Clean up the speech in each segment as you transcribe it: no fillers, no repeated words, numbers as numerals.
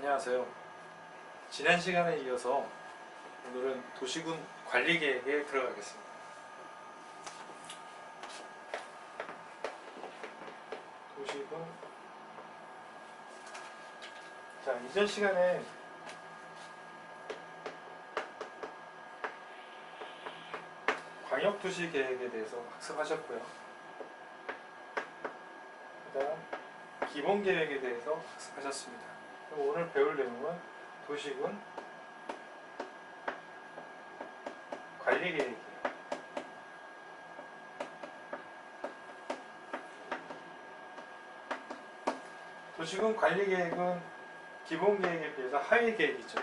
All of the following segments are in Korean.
안녕하세요. 지난 시간에 이어서 오늘은 도시군 관리계획에 들어가겠습니다. 도시군. 자, 이전 시간에 광역도시계획에 대해서 학습하셨고요. 그 다음 기본계획에 대해서 학습하셨습니다. 그럼 오늘 배울 내용은 도시군 관리계획이에요. 도시군 관리계획은 기본계획에 비해서 하위계획이죠.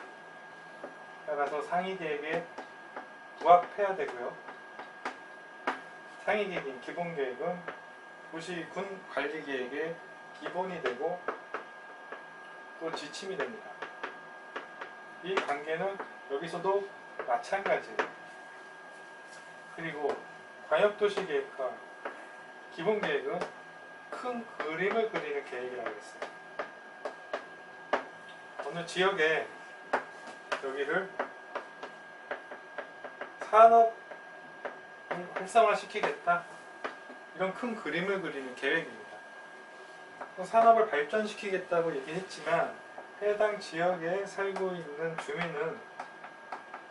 따라서 상위계획에 부합해야 되고요. 상위계획인 기본계획은 도시군 관리계획의 기본이 되고 또 지침이 됩니다. 이 관계는 여기서도 마찬가지예요. 그리고 광역도시계획과 기본계획은 큰 그림을 그리는 계획이라고 했어요. 어느 지역에 여기를 산업을 활성화시키겠다, 이런 큰 그림을 그리는 계획입니다. 산업을 발전시키겠다고 얘기했지만 해당 지역에 살고 있는 주민은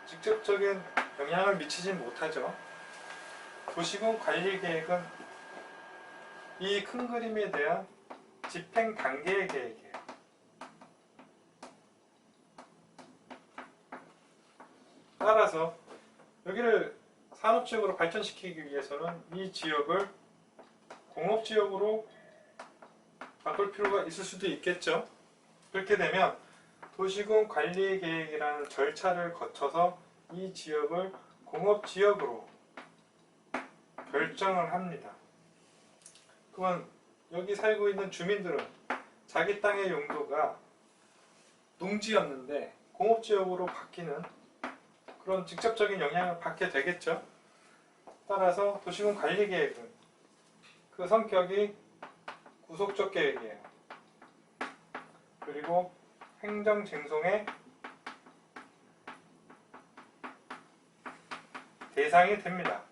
직접적인 영향을 미치지 못하죠. 도시군 관리계획은 이 큰 그림에 대한 집행 단계의 계획이에요. 따라서 여기를 산업지역으로 발전시키기 위해서는 이 지역을 공업지역으로 바꿀 필요가 있을 수도 있겠죠. 그렇게 되면 도시군 관리계획이라는 절차를 거쳐서 이 지역을 공업지역으로 결정을 합니다. 그러면 여기 살고 있는 주민들은 자기 땅의 용도가 농지였는데 공업지역으로 바뀌는 그런 직접적인 영향을 받게 되겠죠. 따라서 도시군 관리계획은 그 성격이 구속적 계획이에요. 그리고 행정쟁송의 대상이 됩니다.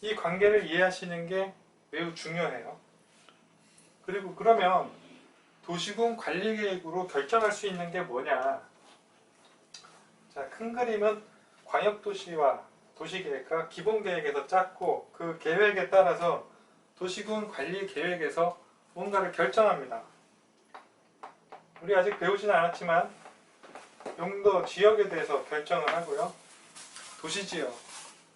이 관계를 이해하시는 게 매우 중요해요. 그리고 그러면 도시군 관리계획으로 결정할 수 있는 게 뭐냐? 자, 큰 그림은 광역도시와 도시계획과 기본계획에서 짰고 그 계획에 따라서 도시군 관리계획에서 뭔가를 결정합니다. 우리 아직 배우지는 않았지만 용도 지역에 대해서 결정을 하고요. 도시지역,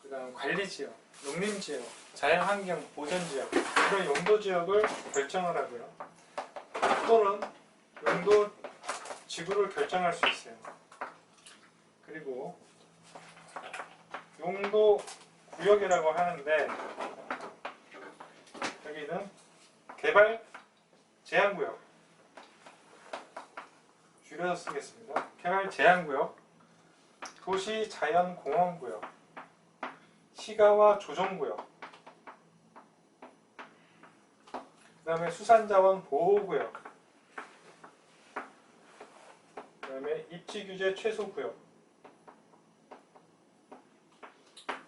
그 다음 관리지역, 농림지역, 자연환경 보전지역, 이런 용도지역을 결정을 하고요. 또는 용도 지구를 결정할 수 있어요. 그리고 용도 구역이라고 하는데 여기는 개발 제한구역, 줄여서 쓰겠습니다. 개발 제한구역, 도시자연공원구역, 시가와 조정구역, 그 다음에 수산자원 보호구역, 그 다음에 입지규제 최소구역,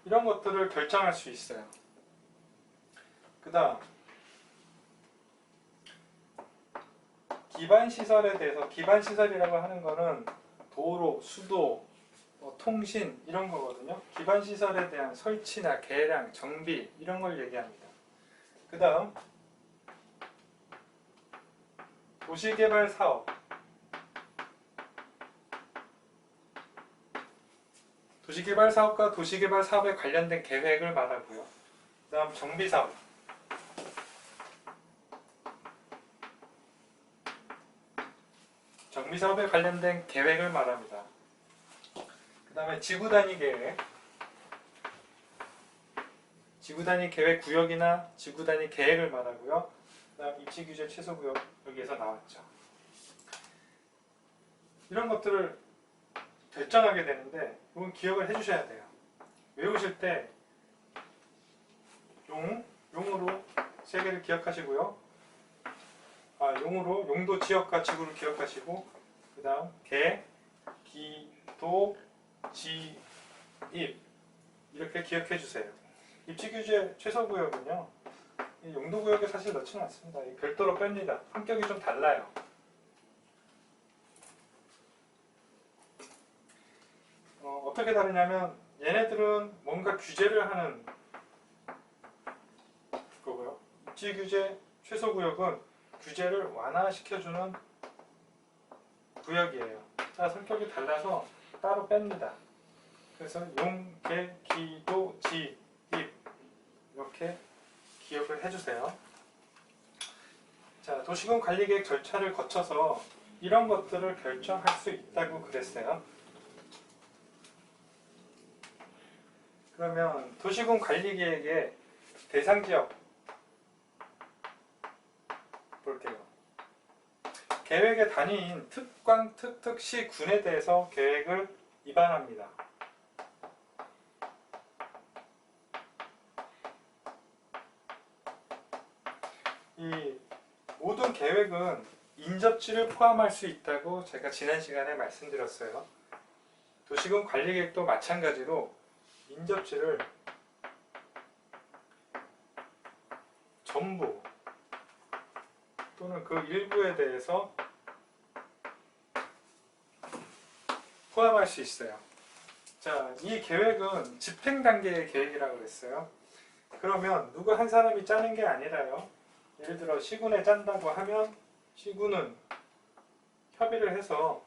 이런 것들을 결정할 수 있어요. 그 다음 기반시설에 대해서, 기반시설이라고 하는 거는 도로, 수도, 통신 이런 거거든요. 기반시설에 대한 설치나 개량, 정비 이런 걸 얘기합니다. 그 다음 도시개발 사업, 도시개발 사업과 도시개발 사업에 관련된 계획을 말하고요. 그 다음 정비사업, 정비사업에 관련된 계획을 말합니다. 그 다음에 지구단위 계획, 지구단위 계획 구역이나 지구단위 계획을 말하고요. 그 다음 입지규제 최소구역, 여기에서 나왔죠. 이런 것들을 결정하게 되는데 이건 기억을 해주셔야 돼요. 외우실 때 용으로 세 개를 기억하시고요. 용도 지역과 지구를 기억하시고, 그 다음 개, 기, 도, 지, 입 이렇게 기억해 주세요. 입지규제 최소구역은요, 용도구역에 사실 넣지는 않습니다. 별도로 뺍니다. 성격이 좀 달라요. 어떻게 다르냐면 얘네들은 뭔가 규제를 하는 거고요. 입지규제 최소구역은 규제를 완화시켜주는 구역이에요. 자, 성격이 달라서 따로 뺍니다. 그래서 용, 개, 기, 도, 지, 입 이렇게 기억을 해주세요. 자, 도시군 관리계획 절차를 거쳐서 이런 것들을 결정할 수 있다고 그랬어요. 그러면 도시군 관리계획의 대상지역 볼게요. 계획의 단위인 특광, 특특시, 군에 대해서 계획을 입안합니다. 이 모든 계획은 인접지를 포함할 수 있다고 제가 지난 시간에 말씀드렸어요. 도시군 관리계획도 마찬가지로 인접지를 전부 또는 그 일부에 대해서 포함할 수 있어요. 자, 이 계획은 집행 단계의 계획이라고 했어요. 그러면 누구 한 사람이 짜는 게 아니라요. 예를 들어 시군에 짠다고 하면 시군은 협의를 해서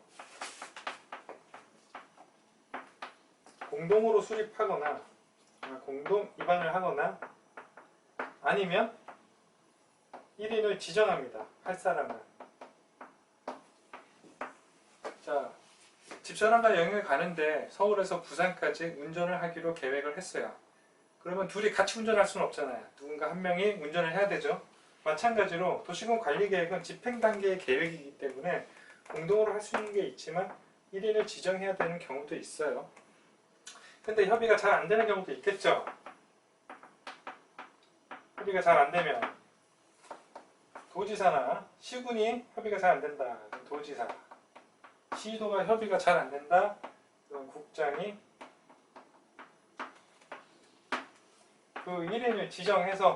공동으로 수립하거나 공동 입안을 하거나 아니면 1인을 지정합니다. 할 사람을. 자, 집사람과 여행을 가는데 서울에서 부산까지 운전을 하기로 계획을 했어요. 그러면 둘이 같이 운전할 수는 없잖아요. 누군가 한 명이 운전을 해야 되죠. 마찬가지로 도시군 관리계획은 집행 단계의 계획이기 때문에 공동으로 할 수 있는 게 있지만 1인을 지정해야 되는 경우도 있어요. 근데 협의가 잘 안 되는 경우도 있겠죠. 협의가 잘 안 되면 도지사나 시군이 협의가 잘 안 된다. 도지사. 시도가 협의가 잘 안 된다. 그럼 국장이 그 1인을 지정해서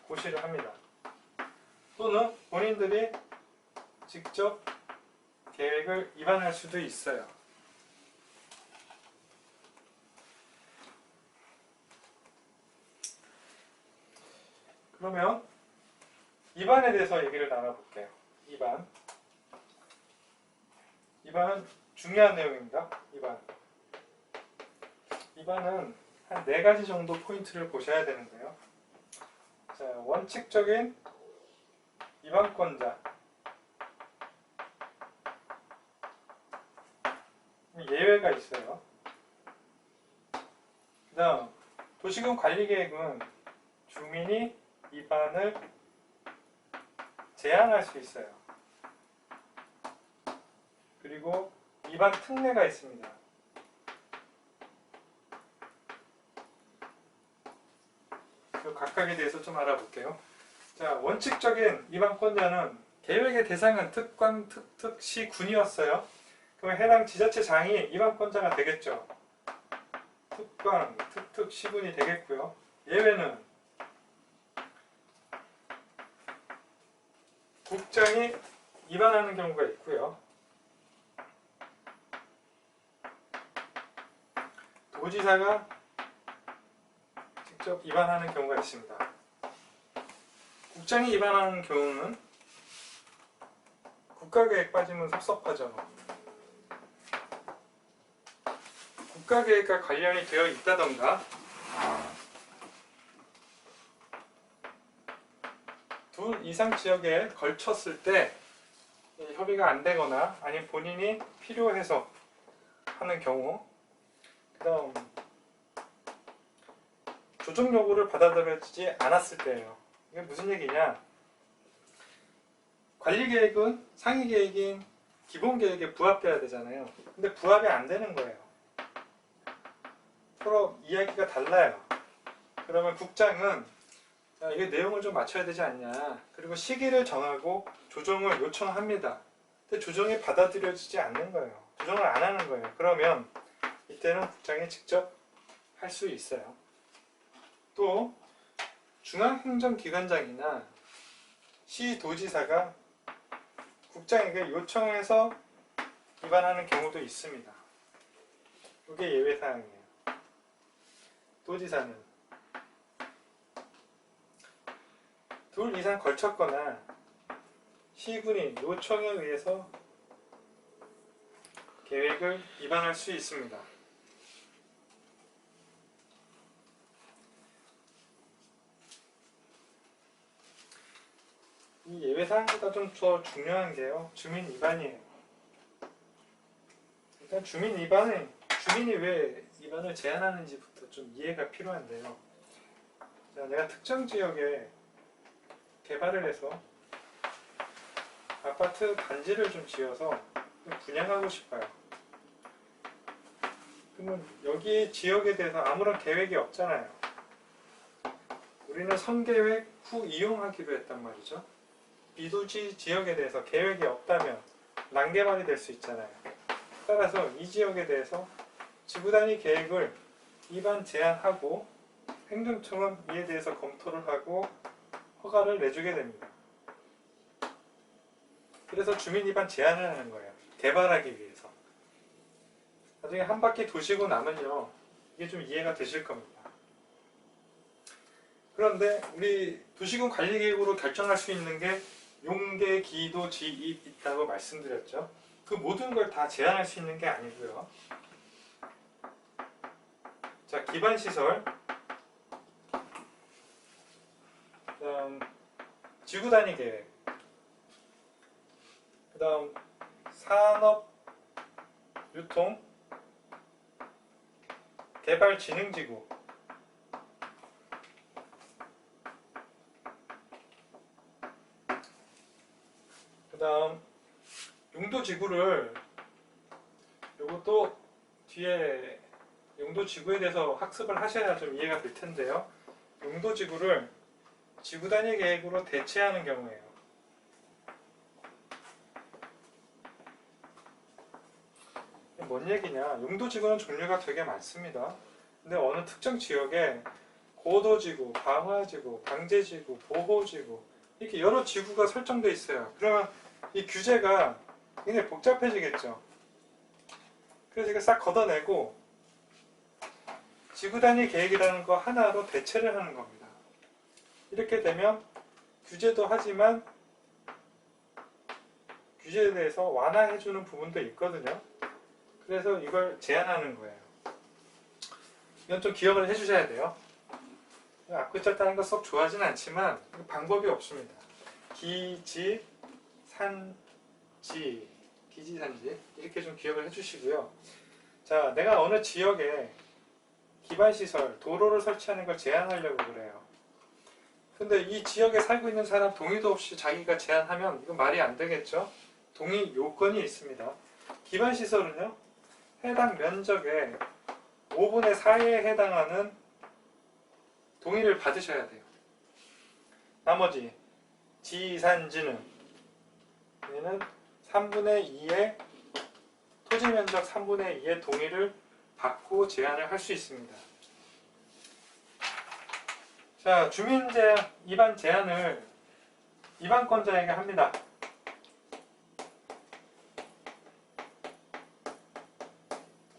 고시를 합니다. 또는 본인들이 직접 계획을 입안할 수도 있어요. 그러면 입안에 대해서 얘기를 나눠볼게요. 입안은 중요한 내용입니다. 입안은 한 4가지 정도 포인트를 보셔야 되는데요. 자, 원칙적인 입안권자, 예외가 있어요. 그 다음 도시군 관리계획은 주민이 입안을 제한할 수 있어요. 그리고 입안 특례가 있습니다. 그 각각에 대해서 좀 알아볼게요. 자, 원칙적인 입안권자는 계획의 대상은 특광, 특특시, 군이었어요. 그럼 해당 지자체장이 입안권자가 되겠죠. 특광, 특특, 시군이 되겠고요. 예외는 국장이 입안하는 경우가 있고요. 도지사가 직접 입안하는 경우가 있습니다. 국장이 입안하는 경우는 국가계획 빠지면 섭섭하죠. 국가계획과 관련이 되어 있다던가 둘 이상 지역에 걸쳤을 때 협의가 안 되거나 아니면 본인이 필요해서 하는 경우, 그 다음 조정 요구를 받아들여지지 않았을 때예요. 이게 무슨 얘기냐? 관리계획은 상위계획인 기본계획에 부합돼야 되잖아요. 근데 부합이 안 되는 거예요. 서로 이야기가 달라요. 그러면 국장은 야, 이게 내용을 좀 맞춰야 되지 않냐. 그리고 시기를 정하고 조정을 요청합니다. 근데 조정이 받아들여지지 않는 거예요. 조정을 안 하는 거예요. 그러면 이때는 국장이 직접 할 수 있어요. 또 중앙행정기관장이나 시도지사가 국장에게 요청해서 위반하는 경우도 있습니다. 이게 예외사항이에요. 도지사는 둘 이상 걸쳤거나 시군이 요청에 의해서 계획을 위반할 수 있습니다. 이 예외사항보다 좀 더 중요한 게요. 주민 위반이에요. 일단 주민이 왜 위반을 제한하는지부터 좀 이해가 필요한데요. 자, 내가 특정 지역에 개발을 해서 아파트 단지를 좀 지어서 분양하고 싶어요. 그러면 여기 지역에 대해서 아무런 계획이 없잖아요. 우리는 선계획 후 이용하기로 했단 말이죠. 비도시 지역에 대해서 계획이 없다면 난개발이 될 수 있잖아요. 따라서 이 지역에 대해서 지구단위 계획을 위반 제한하고 행정청은 이에 대해서 검토를 하고 허가를 내주게 됩니다. 그래서 주민 위반 제한을 하는 거예요. 개발하기 위해서. 나중에 한 바퀴 도시고 나면요, 이게 좀 이해가 되실 겁니다. 그런데 우리 도시군 관리계획으로 결정할 수 있는 게 용계, 기도, 지입 있다고 말씀드렸죠. 그 모든 걸 다 제한할 수 있는 게 아니고요. 자, 기반시설, 그다음 지구단위 계획, 그다음 산업, 유통, 개발진흥지구, 그다음 용도지구를, 요것도 뒤에 용도지구에 대해서 학습을 하셔야 좀 이해가 될 텐데요. 용도지구를 지구단위 계획으로 대체하는 경우에요. 뭔 얘기냐? 용도지구는 종류가 되게 많습니다. 근데 어느 특정 지역에 고도지구, 강화지구, 방제지구, 보호지구 이렇게 여러 지구가 설정되어 있어요. 그러면 이 규제가 굉장히 복잡해지겠죠. 그래서 이거 싹 걷어내고 지구단위 계획이라는 거 하나로 대체를 하는 겁니다. 이렇게 되면 규제도 하지만 규제에 대해서 완화해주는 부분도 있거든요. 그래서 이걸 제한하는 거예요. 이건 좀 기억을 해주셔야 돼요. 앞글자 따는 거 썩 좋아하진 않지만 방법이 없습니다. 기지, 산지, 기지산지 이렇게 좀 기억을 해주시고요. 자, 내가 어느 지역에 기반시설, 도로를 설치하는 걸 제한하려고 그래요. 근데 이 지역에 살고 있는 사람 동의도 없이 자기가 제한하면 이건 말이 안 되겠죠? 동의 요건이 있습니다. 기반시설은요, 해당 면적의 5분의 4에 해당하는 동의를 받으셔야 돼요. 나머지 지산지는 얘는 3분의 2의 토지 면적 3분의 2의 동의를 받고 제한을 할 수 있습니다. 자, 주민 위반 제한을 위반권자에게 합니다.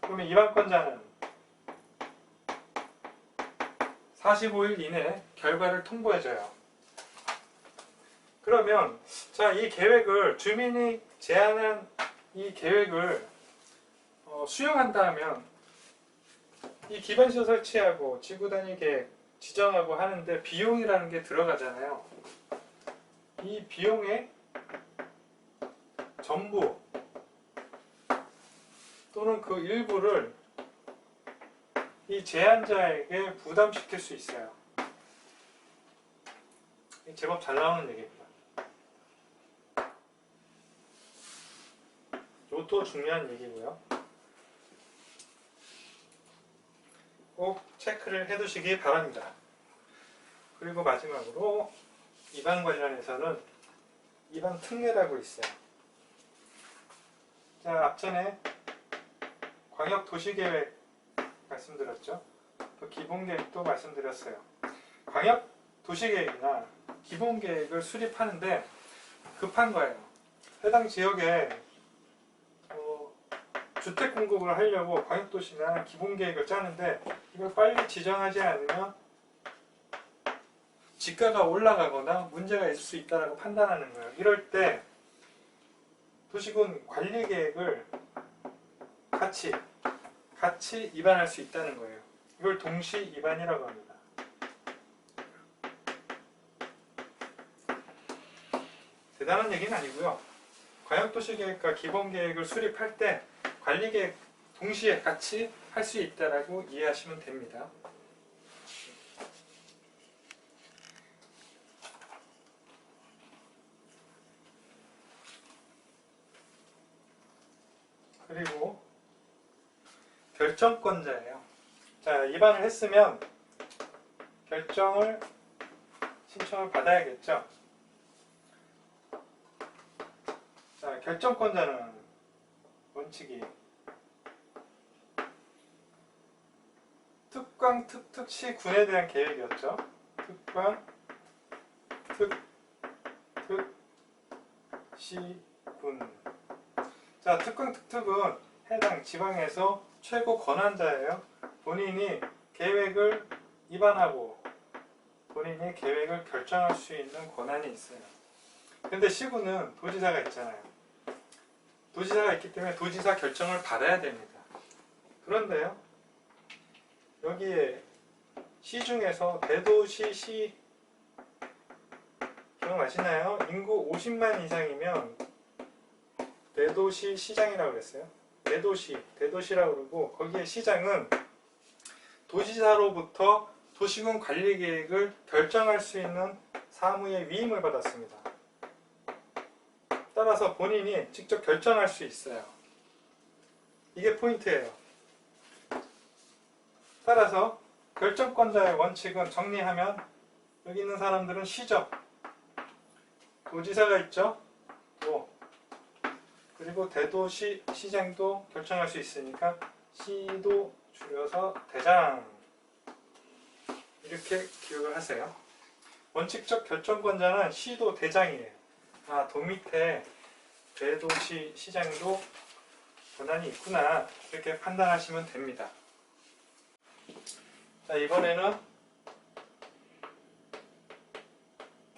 그러면 위반권자는 45일 이내에 결과를 통보해줘요. 그러면 자, 이 계획을 주민이 제안한 이 계획을 수용한다 하면 이 기반시설 설치하고 지구단위 계획 지정하고 하는데 비용이라는 게 들어가잖아요. 이 비용의 전부 또는 그 일부를 이 제안자에게 부담시킬 수 있어요. 제법 잘 나오는 얘기입니다. 이것도 중요한 얘기고요. 꼭 체크를 해두시기 바랍니다. 그리고 마지막으로 입안 관련해서는 입안 특례라고 있어요. 자, 앞전에 광역도시계획 말씀드렸죠. 또 기본계획도 말씀드렸어요. 광역도시계획이나 기본계획을 수립하는데 급한 거예요. 해당 지역에 주택 공급을 하려고 광역도시나 기본계획을 짜는데 이걸 빨리 지정하지 않으면 지가가 올라가거나 문제가 있을 수 있다고 판단하는 거예요. 이럴 때 도시군 관리계획을 같이 입안할 수 있다는 거예요. 이걸 동시 입안이라고 합니다. 대단한 얘기는 아니고요. 광역도시계획과 기본계획을 수립할 때 관리계획 동시에 같이 할 수 있다라고 이해하시면 됩니다. 그리고 결정권자예요. 자, 입안을 했으면 신청을 받아야겠죠. 자, 결정권자는 원칙이 특광, 특특시, 군에 대한 계획이었죠. 특광, 특특시, 군. 자, 특광, 특특은 해당 지방에서 최고 권한자예요. 본인이 계획을 입안하고 본인이 계획을 결정할 수 있는 권한이 있어요. 근데 시군은 도지사가 있잖아요. 도지사가 있기 때문에 도지사 결정을 받아야 됩니다. 그런데요, 여기에 시 중에서 대도시 시 기억나시나요? 인구 50만 이상이면 대도시 시장이라고 그랬어요. 대도시라고 그러고 거기에 시장은 도지사로부터 도시군 관리계획을 결정할 수 있는 사무의 위임을 받았습니다. 따라서 본인이 직접 결정할 수 있어요. 이게 포인트예요. 따라서 결정권자의 원칙은 정리하면 여기 있는 사람들은 시죠. 도지사가 있죠. 그리고 대도시 시장도 결정할 수 있으니까 시도 줄여서 대장, 이렇게 기억을 하세요. 원칙적 결정권자는 시도 대장이에요. 아, 도 밑에 대도시 시장도 권한이 있구나, 이렇게 판단하시면 됩니다. 자, 이번에는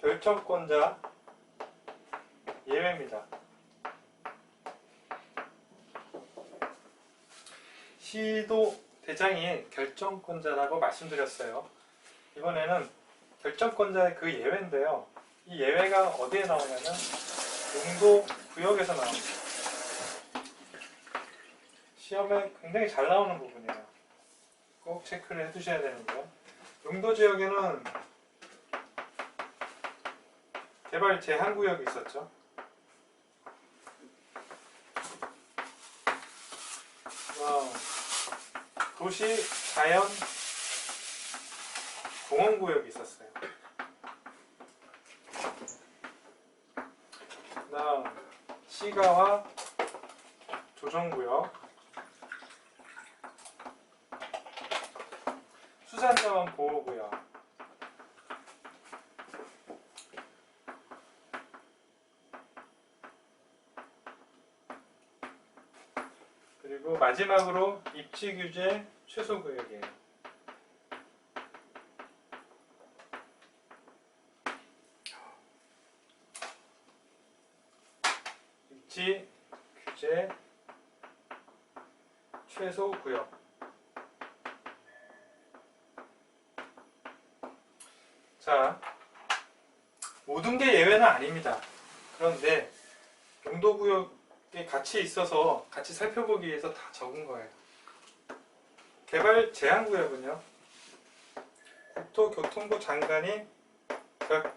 결정권자 예외입니다. 시도 대장이 결정권자라고 말씀드렸어요. 이번에는 결정권자의 그 예외인데요. 이 예외가 어디에 나오냐면 용도구역에서 나옵니다. 시험에 굉장히 잘 나오는 부분이에요. 꼭 체크를 해두셔야 되는데요. 용도지역에는 개발 제한구역이 있었죠. 도시 자연 공원구역이 있었어요. 그다음 시가와 조정구역, 수산자원 보호구역, 그리고 마지막으로 입지규제 최소구역이에요. 입지규제 최소구역. 자, 모든 게 예외는 아닙니다. 그런데 용도구역에 같이 있어서 같이 살펴보기 위해서 다 적은 거예요. 개발 제한구역은요, 국토교통부 장관이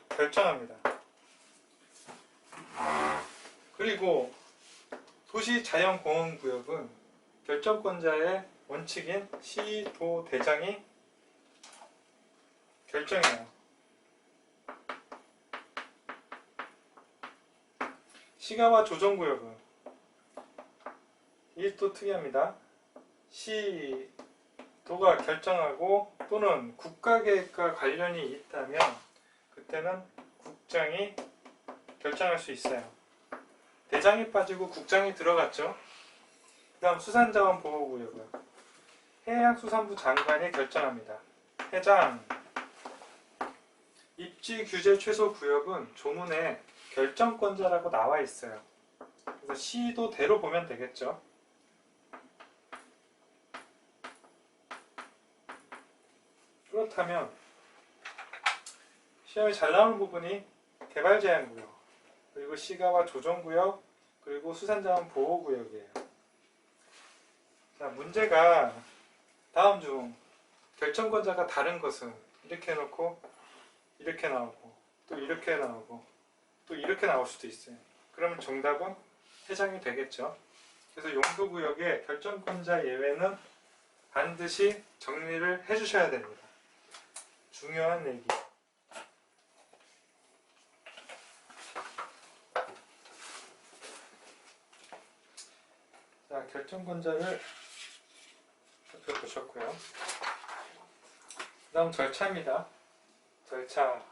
결정합니다. 그리고 도시자연공원구역은 결정권자의 원칙인 시도대장이 결정해요. 시가와 조정구역은 이게 또 특이합니다. 시도가 결정하고 또는 국가계획과 관련이 있다면 그때는 국장이 결정할 수 있어요. 대장이 빠지고 국장이 들어갔죠. 그 다음 수산자원보호구역은 해양수산부 장관이 결정합니다. 해장. 입지규제 최소구역은 조문에 결정권자라고 나와 있어요. 그래서 시도대로 보면 되겠죠. 그렇다면 시험에 잘 나오는 부분이 개발제한구역, 그리고 시가와 조정구역, 그리고 수산자원 보호구역이에요. 자, 문제가 다음 중 결정권자가 다른 것은 이렇게 해놓고 이렇게 나오고 또 이렇게 나오고 또 이렇게 나올 수도 있어요. 그러면 정답은 해장이 되겠죠. 그래서 용도구역의 결정권자 예외는 반드시 정리를 해주셔야 됩니다. 중요한 얘기. 자, 결정권자를 살펴보셨고요. 그 다음 절차입니다. 절차.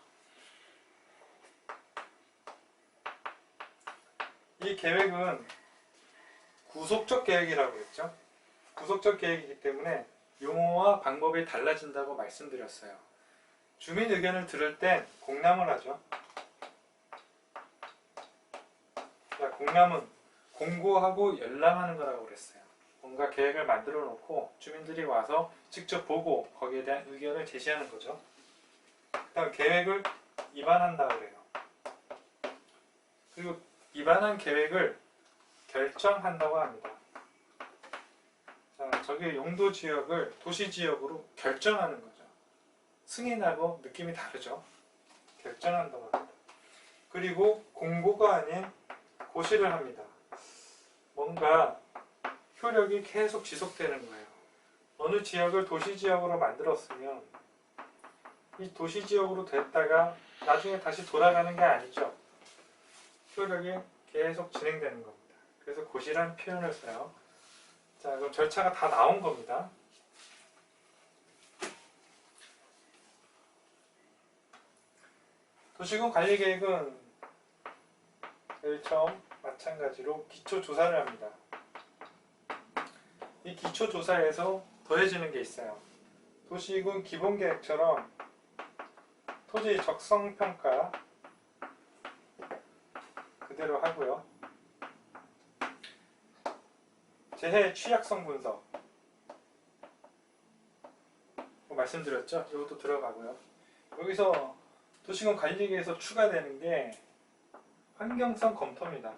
이 계획은 구속적 계획이라고 했죠. 구속적 계획이기 때문에 용어와 방법이 달라진다고 말씀드렸어요. 주민 의견을 들을 땐 공람을 하죠. 자, 공람은 공고하고 열람하는 거라고 그랬어요. 뭔가 계획을 만들어 놓고 주민들이 와서 직접 보고 거기에 대한 의견을 제시하는 거죠. 그 다음 계획을 입안한다고 그래요. 그리고 입안한 계획을 결정한다고 합니다. 자, 저기 용도 지역을 도시 지역으로 결정하는 거죠. 승인하고 느낌이 다르죠. 결정한다고 합니다. 그리고 공고가 아닌 고시를 합니다. 뭔가 효력이 계속 지속되는 거예요. 어느 지역을 도시 지역으로 만들었으면 이 도시 지역으로 됐다가 나중에 다시 돌아가는 게 아니죠. 효력이 계속 진행되는 겁니다. 그래서 고시라는 표현을 써요. 자, 그럼 절차가 다 나온 겁니다. 도시군 관리계획은 제일 처음 마찬가지로 기초조사를 합니다. 이 기초조사에서 더해지는 게 있어요. 도시군 기본계획처럼 토지 적성평가 그대로 하고요. 재해 취약성 분석 말씀드렸죠? 이것도 들어가고요. 여기서 도시군 관리계획에서 추가되는 게 환경성 검토입니다.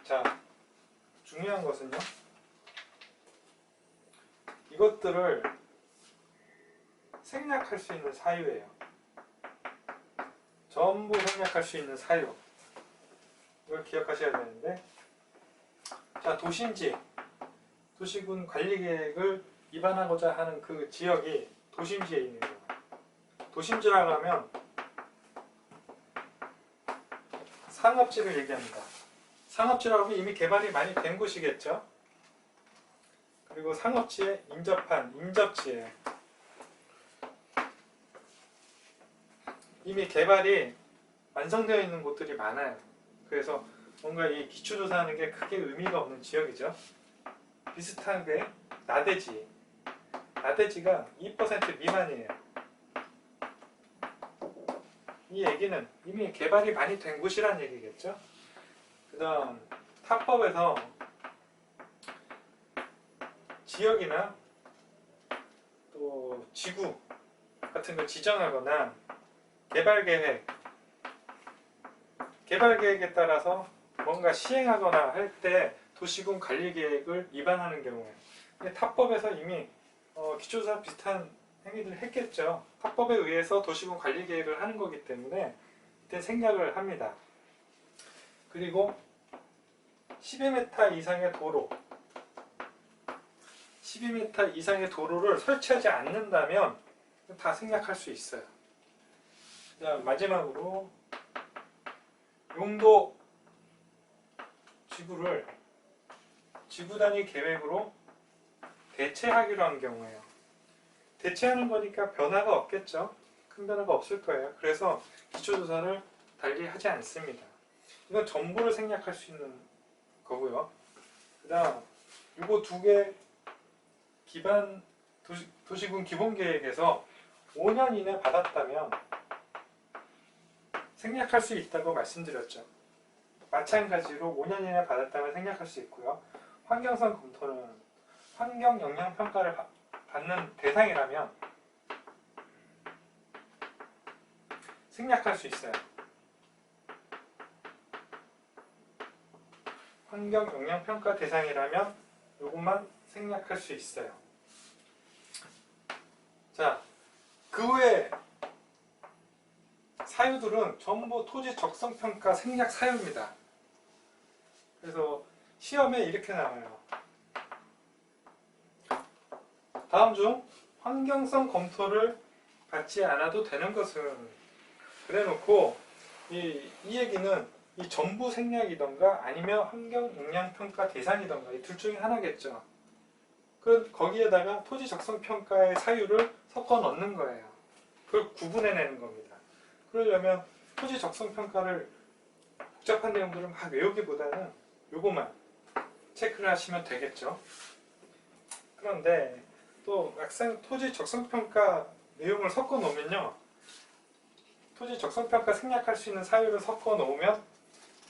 자, 중요한 것은요. 이것들을 생략할 수 있는 사유예요. 전부 생략할 수 있는 사유. 이걸 기억하셔야 되는데, 자, 도심지, 도시군 관리계획을 입안하고자 하는 그 지역이 도심지에 있는 거예요. 도심지라고 하면 상업지를 얘기합니다. 상업지라고 하면 이미 개발이 많이 된 곳이겠죠. 그리고 상업지에 인접한 인접지예요. 이미 개발이 완성되어 있는 곳들이 많아요. 그래서 뭔가 이 기초조사하는 게 크게 의미가 없는 지역이죠. 비슷하게 나대지. 나대지가 2% 미만이에요. 이 얘기는 이미 개발이 많이 된 곳이란 얘기겠죠. 그 다음 타법에서 지역이나 또 지구 같은 걸 지정하거나 개발계획에 따라서 뭔가 시행하거나 할 때 도시군 관리계획을 위반하는 경우에 타법에서 이미 기초조사 비슷한 행위들을 했겠죠. 타법에 의해서 도시군 관리계획을 하는 거기 때문에 이때 생략을 합니다. 그리고 12m 이상의 도로 12m 이상의 도로를 설치하지 않는다면 다 생략할 수 있어요. 자, 마지막으로 용도 지구를 지구 단위 계획으로 대체하기로 한 경우에요. 대체하는 거니까 변화가 없겠죠. 큰 변화가 없을 거예요. 그래서 기초조사를 달리 하지 않습니다. 이건 전부를 생략할 수 있는 거고요. 그 다음 요거 두 개 기반 도시군 기본계획에서 5년 이내 받았다면 생략할 수 있다고 말씀드렸죠. 마찬가지로 5년 이내 받았다면 생략할 수 있고요. 환경성 검토는 환경 영향 평가를 받는 대상이라면 생략할 수 있어요. 환경 영향 평가 대상이라면 이것만 생략할 수 있어요. 자, 그 외에 사유들은 전부 토지 적성 평가 생략 사유입니다. 그래서 시험에 이렇게 나와요. 다음 중 환경성 검토를 받지 않아도 되는 것은, 그래놓고 이 얘기는 이 전부 생략이던가 아니면 환경 영향 평가 대상이던가 이 둘 중에 하나겠죠. 거기에다가 토지 적성 평가의 사유를 섞어 넣는 거예요. 그걸 구분해내는 겁니다. 그러려면 토지 적성 평가를 복잡한 내용들을 막 외우기보다는 요거만 체크를 하시면 되겠죠. 그런데 또 막상 토지 적성 평가 내용을 섞어 놓으면요, 토지 적성 평가 생략할 수 있는 사유를 섞어 놓으면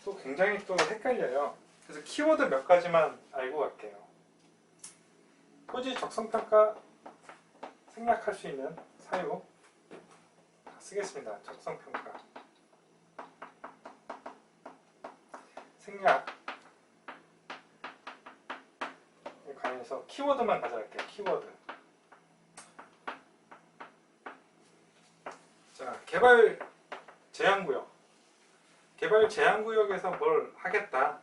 또 굉장히 또 헷갈려요. 그래서 키워드 몇 가지만 알고 갈게요. 토지 적성 평가 생략할 수 있는 사유 쓰겠습니다. 적성 평가 생략에 관해서 키워드만 가져갈게요. 키워드. 자, 개발 제한구역. 개발 제한구역에서 뭘 하겠다.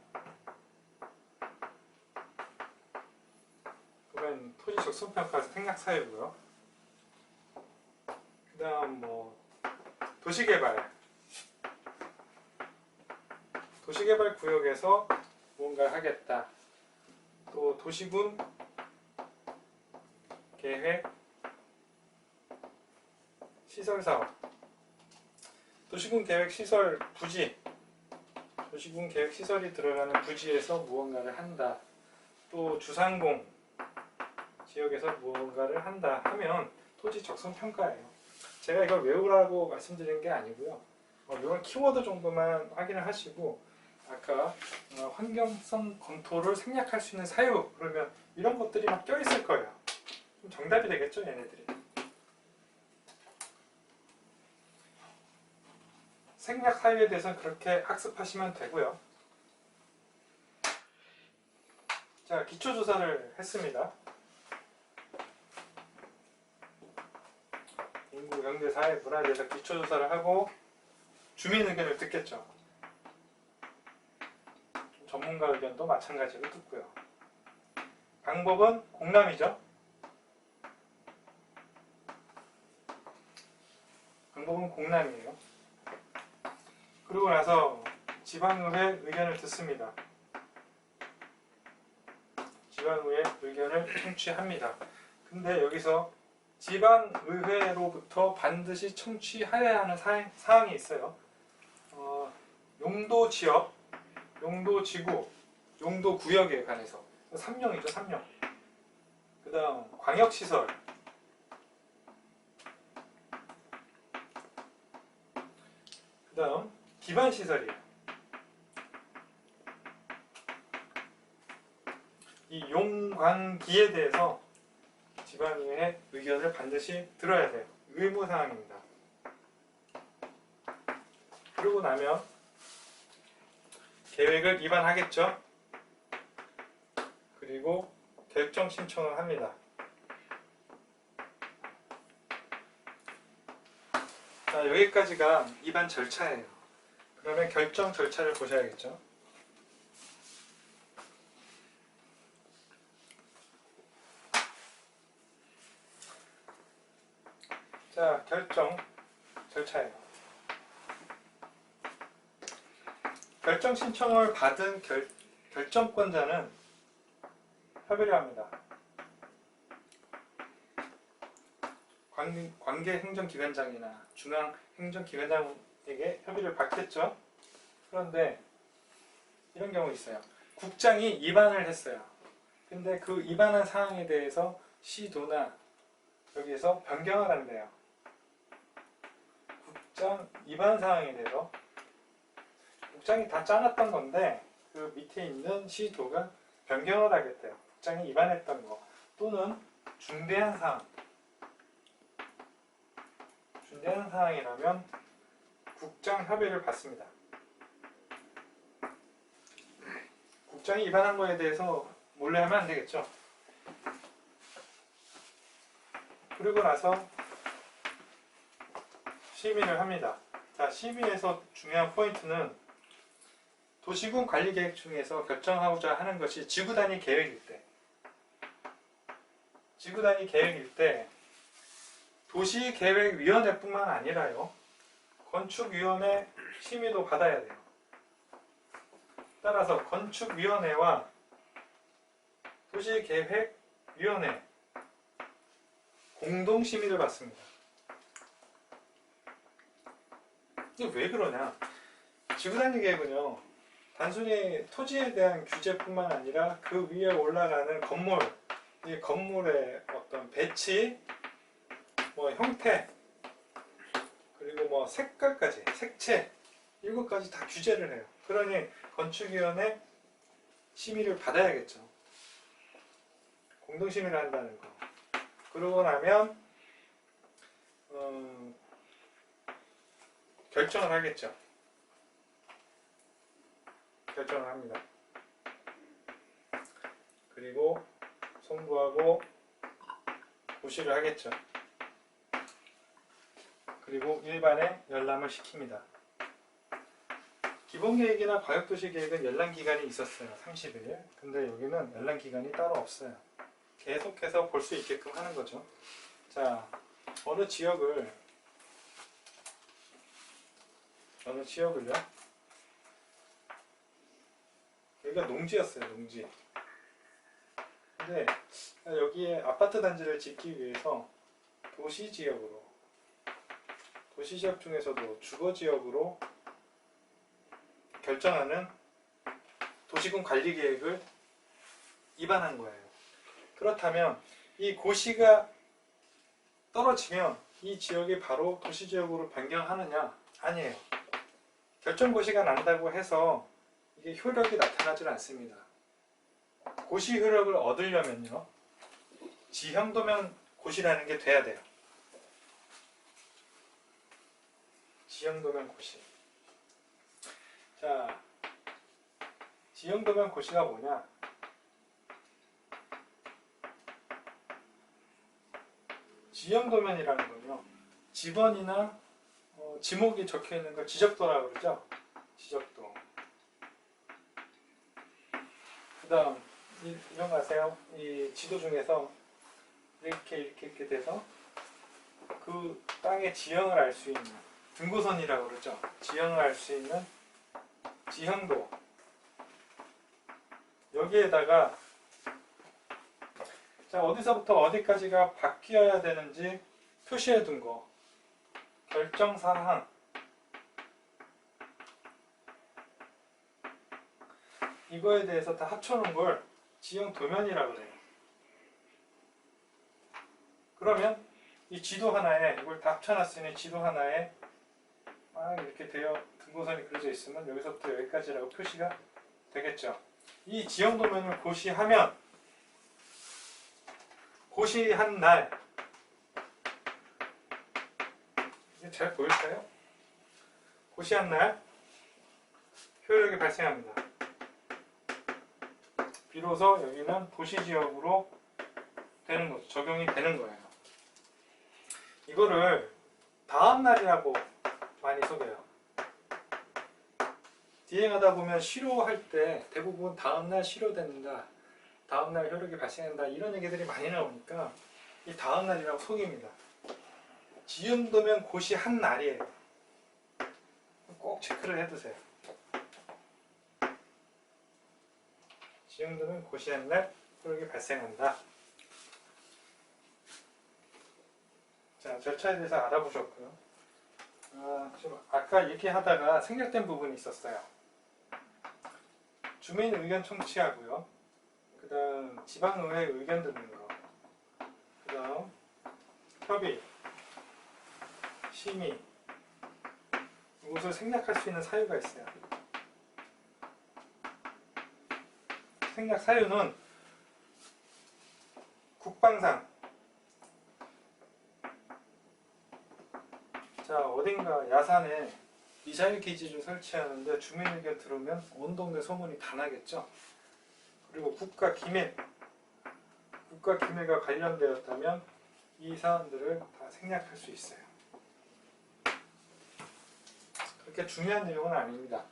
그러면 토지 적성 평가 생략 사유고요. 그 다음 뭐 도시개발. 도시개발 구역에서 무언가를 하겠다. 또 도시군 계획 시설사업. 도시군 계획 시설 부지. 도시군 계획 시설이 들어가는 부지에서 무언가를 한다. 또 주상공 지역에서 무언가를 한다 하면 토지 적성 평가예요. 제가 이걸 외우라고 말씀드린 게 아니고요. 이런 키워드 정도만 확인을 하시고, 아까 환경성 검토를 생략할 수 있는 사유, 그러면 이런 것들이 막 껴있을 거예요. 그럼 정답이 되겠죠, 얘네들이. 생략 사유에 대해서는 그렇게 학습하시면 되고요. 자, 기초조사를 했습니다. 인구, 경제, 사회, 문화에 대해서 기초조사를 하고 주민 의견을 듣겠죠. 전문가 의견도 마찬가지로 듣고요. 방법은 공람이죠. 방법은 공람이에요. 그러고 나서 지방의회 의견을 듣습니다. 지방의회 의견을 청취합니다. 근데 여기서 지방의회로부터 반드시 청취해야 하는 사항이 있어요. 용도지역, 용도지구, 용도구역에 관해서 3령이죠. 3령. 그 다음 광역시설, 그 다음 기반시설이에요. 이 용광기에 대해서 지방의회 의견을 반드시 들어야 돼요. 의무사항입니다. 그러고 나면 계획을 입안하겠죠. 그리고 결정 신청을 합니다. 자, 여기까지가 입안 절차예요. 그러면 결정 절차를 보셔야겠죠. 자, 결정 절차예요. 결정 신청을 받은 결정권자는 협의를 합니다. 관계 행정기관장이나 중앙 행정기관장에게 협의를 받겠죠. 그런데 이런 경우 있어요. 국장이 위반을 했어요. 근데 그 위반한 사항에 대해서 시도나 여기에서 변경을 한대요. 국장 위반 사항에 대해서 국장이 다 짜놨던 건데 그 밑에 있는 시도가 변경을 하겠대요. 국장이 위반했던 거 또는 중대한 사항이라면 국장 협의를 받습니다. 국장이 위반한 거에 대해서 몰래 하면 안 되겠죠. 그리고 나서 심의를 합니다. 자, 심의에서 중요한 포인트는 도시군 관리계획 중에서 결정하고자 하는 것이 지구단위 계획일 때 도시계획위원회뿐만 아니라요, 건축위원회 심의도 받아야 돼요. 따라서 건축위원회와 도시계획위원회 공동심의를 받습니다. 이게 왜 그러냐? 지구단위 계획은요, 단순히 토지에 대한 규제뿐만 아니라 그 위에 올라가는 건물, 이 건물의 어떤 배치, 형태, 그리고 색깔까지, 색채, 이것까지 다 규제를 해요. 그러니 건축위원회 심의를 받아야겠죠. 공동심의를 한다는 거. 그러고 나면 결정을 하겠죠. 결정을 합니다. 그리고 송부하고 고시를 하겠죠. 그리고 일반에 열람을 시킵니다. 기본계획이나 과역도시계획은 열람기간이 있었어요. 30일. 근데 여기는 열람기간이 따로 없어요. 계속해서 볼 수 있게끔 하는 거죠. 자, 어느 지역을요? 여기가 농지였어요. 농지. 근데 여기에 아파트 단지를 짓기 위해서 도시지역 중에서도 주거지역으로 결정하는 도시군 관리계획을 위반한 거예요. 그렇다면 이 고시가 떨어지면 이 지역이 바로 도시지역으로 변경하느냐? 아니에요. 결정고시가 난다고 해서 이게 효력이 나타나질 않습니다. 고시 효력을 얻으려면요, 지형도면 고시라는 게 돼야 돼요. 지형도면 고시. 자, 지형도면 고시가 뭐냐? 지형도면이라는 건요, 지번이나 지목이 적혀 있는 걸 지적도라고 그러죠. 지적도. 그 다음 이런 거 아세요? 이 지도 중에서 이렇게 돼서 그 땅의 지형을 알 수 있는 등고선이라고 그러죠. 지형을 알 수 있는 지형도. 여기에다가 자, 어디서부터 어디까지가 바뀌어야 되는지 표시해 둔 거. 결정사항. 이거에 대해서 다 합쳐놓은 걸 지형도면이라고 그래요. 그러면 이 지도 하나에, 이걸 다 합쳐놨으니 지도 하나에 막 이렇게 등고선이 그려져 있으면 여기서부터 여기까지라고 표시가 되겠죠. 이 지형도면을 고시하면 고시한 날, 이게 잘 보일까요? 고시한 날 효력이 발생합니다. 비로소 여기는 도시지역으로 되는 거죠. 적용이 되는 거예요. 이거를 다음날이라고 많이 속여요. 디행하다 보면 실효할 때 대부분 다음날 실효된다, 다음날 효력이 발생한다, 이런 얘기들이 많이 나오니까 이 다음날이라고 속입니다. 지형도면 고시한 날이에요. 꼭 체크를 해두세요. 지형들은 고시한날 효력이 발생한다. 자, 절차에 대해서 알아보셨고요. 좀 아까 얘기하다가 생략된 부분이 있었어요. 주민 의견 청취하고요. 그 다음 지방의회 의견 듣는 거. 그 다음 협의, 심의. 이것을 생략할 수 있는 사유가 있어요. 생략 사유는 국방상, 자, 어딘가 야산에 미사일 기지를 설치하는데 주민 의견 들으면 온 동네 소문이 다 나겠죠. 그리고 국가 기밀과 관련되었다면 이 사안들을 다 생략할 수 있어요. 그렇게 중요한 내용은 아닙니다.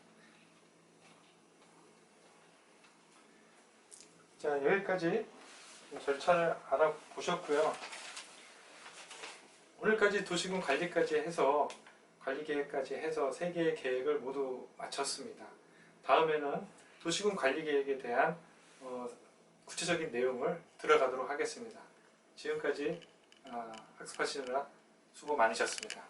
자, 여기까지 절차를 알아보셨고요. 오늘까지 도시군 관리까지 해서 관리계획까지 해서 3개의 계획을 모두 마쳤습니다. 다음에는 도시군 관리계획에 대한 구체적인 내용을 들어가도록 하겠습니다. 지금까지 학습하시느라 수고 많으셨습니다.